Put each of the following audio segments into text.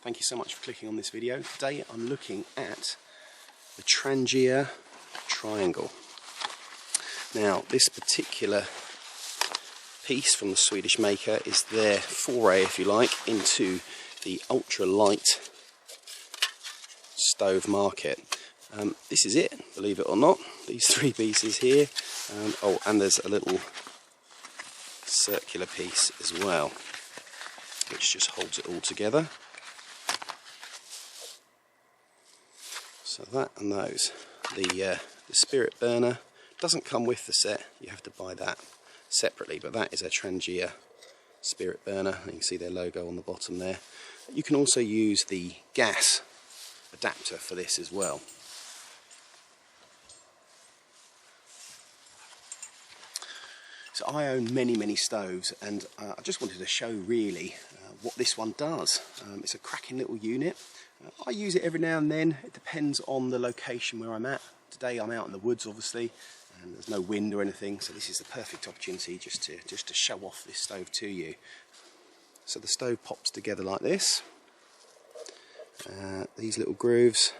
Thank you so much for clicking on this video. Today I'm looking at the Trangia Triangle. Now this particular piece from the Swedish maker is their foray, if you like, into the ultralight stove market. This is it, believe it or not, these three pieces here. Oh, and there's a little circular piece as well, which just holds it all together. So that and those. The spirit burner doesn't come with the set, you have to buy that separately, but that is a Trangia spirit burner. You can see their logo on the bottom there. You can also use the gas adapter for this as well. So I own many stoves, and I just wanted to show really what this one does. It's a cracking little unit. I use it every now and then. It depends on the location where I'm at. Today I'm out in the woods, obviously, and there's no wind or anything, so this is the perfect opportunity just to show off this stove to you. So the stove pops together like this. These little grooves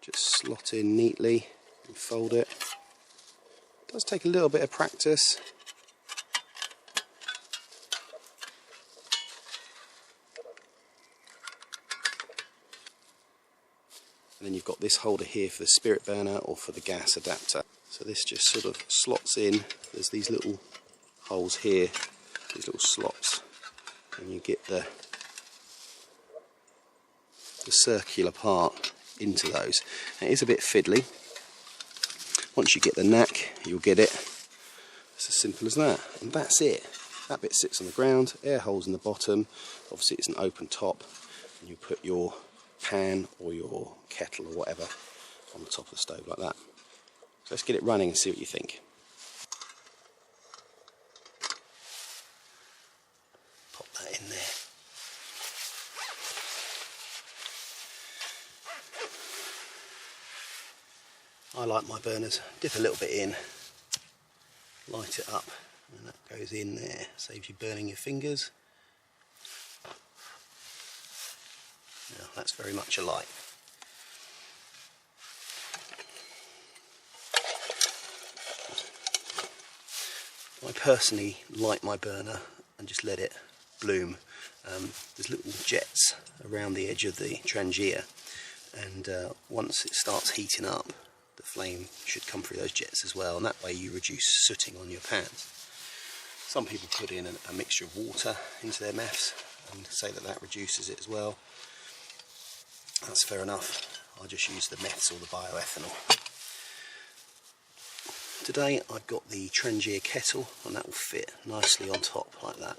just slot in neatly and fold it. It does take a little bit of practice. And then you've got this holder here for the spirit burner or for the gas adapter. So this just sort of slots in. There's these little holes here, these little slots, and you get the circular part into those. And it is a bit fiddly. Once you get the knack, you'll get it. It's as simple as that, and that's it. That bit sits on the ground, air holes in the bottom. Obviously it's an open top, and you put your pan or your kettle or whatever on the top of the stove like that. So let's get it running and see what you think. Pop that in there. I like my burners, dip a little bit in, light it up, and that goes in there, saves you burning your fingers. Now, that's very much a light. I personally light my burner and just let it bloom. There's little jets around the edge of the Trangia, and once it starts heating up, the flame should come through those jets as well, and that way you reduce sooting on your pans. Some people put in a mixture of water into their meths and say that that reduces it as well. That's fair enough. I'll just use the meths or the bioethanol. Today I've got the Trangia kettle, and that will fit nicely on top like that.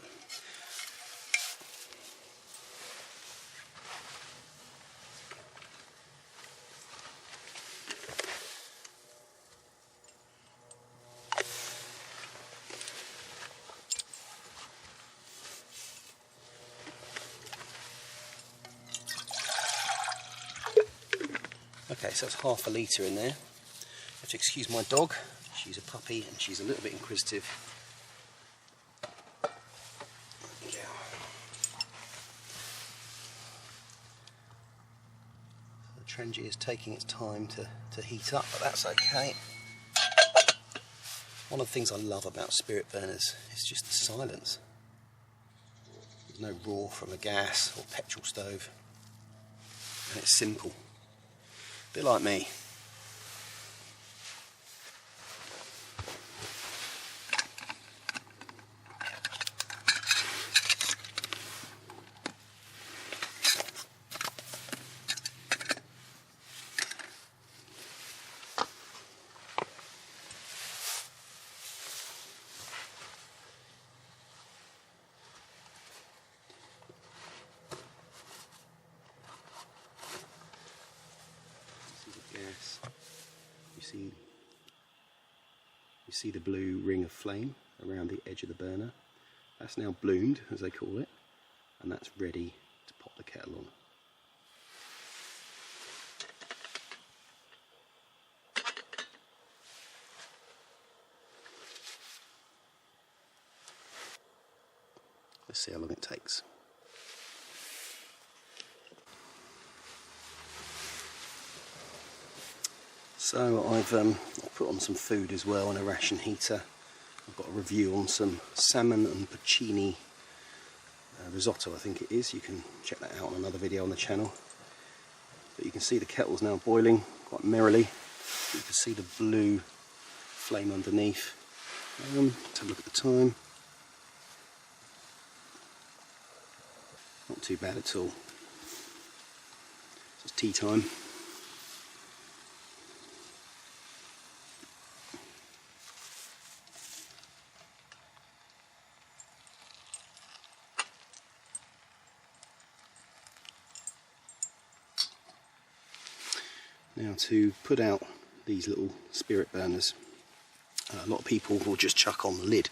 Okay, so it's half a litre in there. You have to excuse my dog, she's a puppy and she's a little bit inquisitive. There we go. The Trangia is taking its time to heat up, but that's okay. One of the things I love about spirit burners is just the silence. There's no roar from a gas or petrol stove, and it's simple. A bit like me. Gas. You see the blue ring of flame around the edge of the burner. That's now bloomed, as they call it, and that's ready to pop the kettle on. Let's see how long it takes. So I've put on some food as well and a ration heater. I've got a review on some salmon and porcini risotto, I think it is. You can check that out on another video on the channel. But you can see the kettle's now boiling quite merrily. You can see the blue flame underneath. Let's have a look at the time. Not too bad at all. It's tea time. Now, to put out these little spirit burners, a lot of people will just chuck on the lid,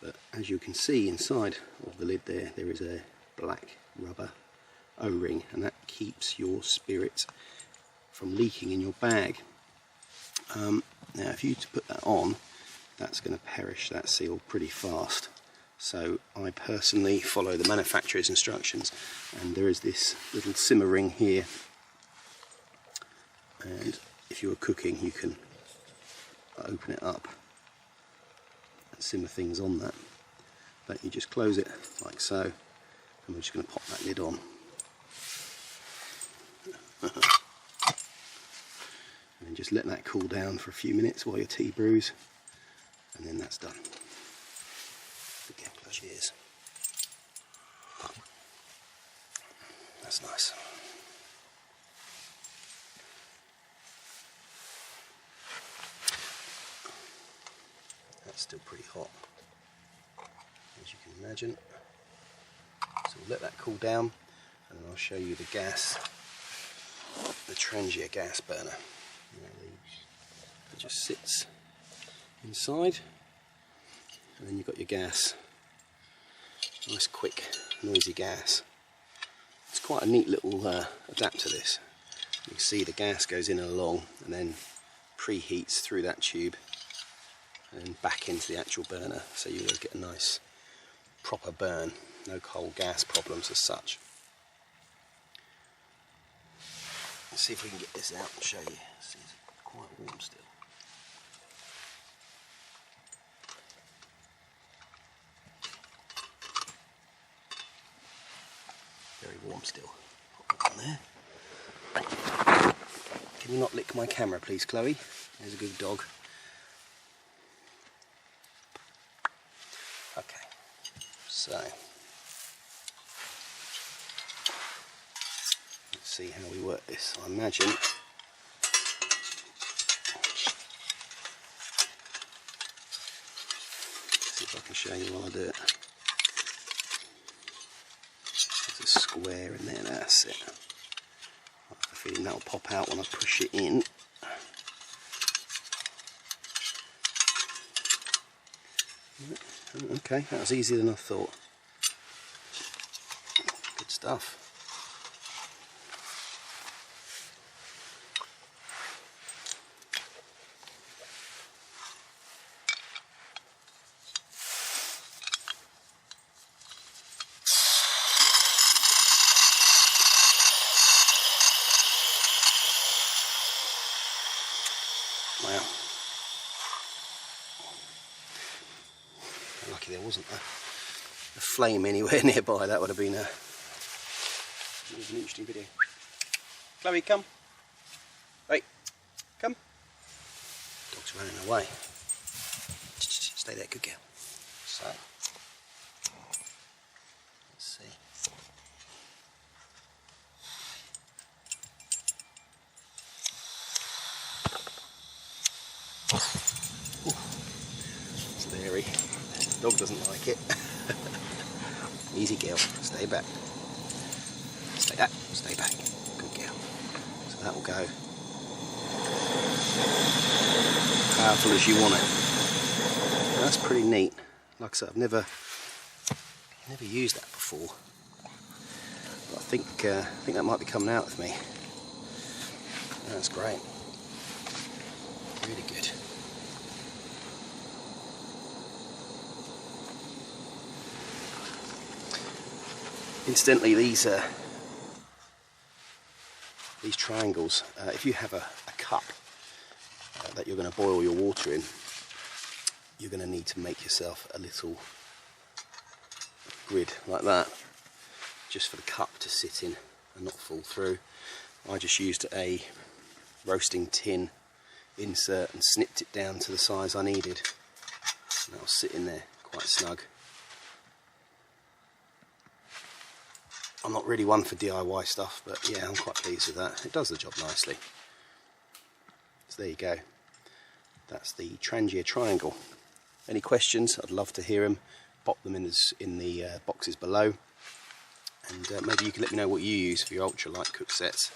but as you can see inside of the lid there is a black rubber O-ring, and that keeps your spirit from leaking in your bag. Now if you put that on, that's going to perish that seal pretty fast. So I personally follow the manufacturer's instructions, and there is this little simmer ring here, and if you're cooking you can open it up and simmer things on that, but you just close it like so, and we're just going to pop that lid on. And then just let that cool down for a few minutes while your tea brews, and then that's done. Again, close your ears. That's nice. That's still pretty hot, as you can imagine. So we'll let that cool down, and then I'll show you the gas, the Trangia Gas Burner. It just sits inside, and then you've got your gas. Nice, quick, noisy gas. It's quite a neat little adapter, this. You can see the gas goes in and along, and then preheats through that tube and back into the actual burner, so you always get a nice proper burn, no cold gas problems as such. Let's see if we can get this out and show you. See, it's quite warm still. Very warm still. Put that on there. Can you not lick my camera please, Chloe? There's a good dog. Okay, so let's see how we work this. I imagine see if I can show you while I do it. There's a square in there, that's it. I have a feeling that'll pop out when I push it in. Okay, that was easier than I thought. Good stuff. Wow. Lucky there wasn't a flame anywhere nearby. That would have been an interesting video. Chloe, come. Hey, come. Dog's running away. Stay there, good girl. So, let's see. It's very. The dog doesn't like it. Easy girl, stay back. Stay back, stay back. Good girl. So that will go powerful as you want it. That's pretty neat. Like I said, I've never used that before. But I think that might be coming out with me. That's great. Really good. Incidentally, these triangles, if you have a cup that you're going to boil your water in, you're going to need to make yourself a little grid like that, just for the cup to sit in and not fall through. I just used a roasting tin insert and snipped it down to the size I needed, and that'll sit in there quite snug. I'm not really one for DIY stuff, but yeah, I'm quite pleased with that. It does the job nicely. So there you go. That's the Trangia Triangle. Any questions? I'd love to hear them. Pop them in the boxes below, and maybe you can let me know what you use for your ultralight cook sets.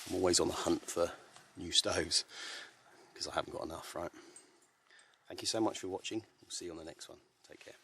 I'm always on the hunt for new stoves because I haven't got enough, right? Thank you so much for watching. We'll see you on the next one. Take care.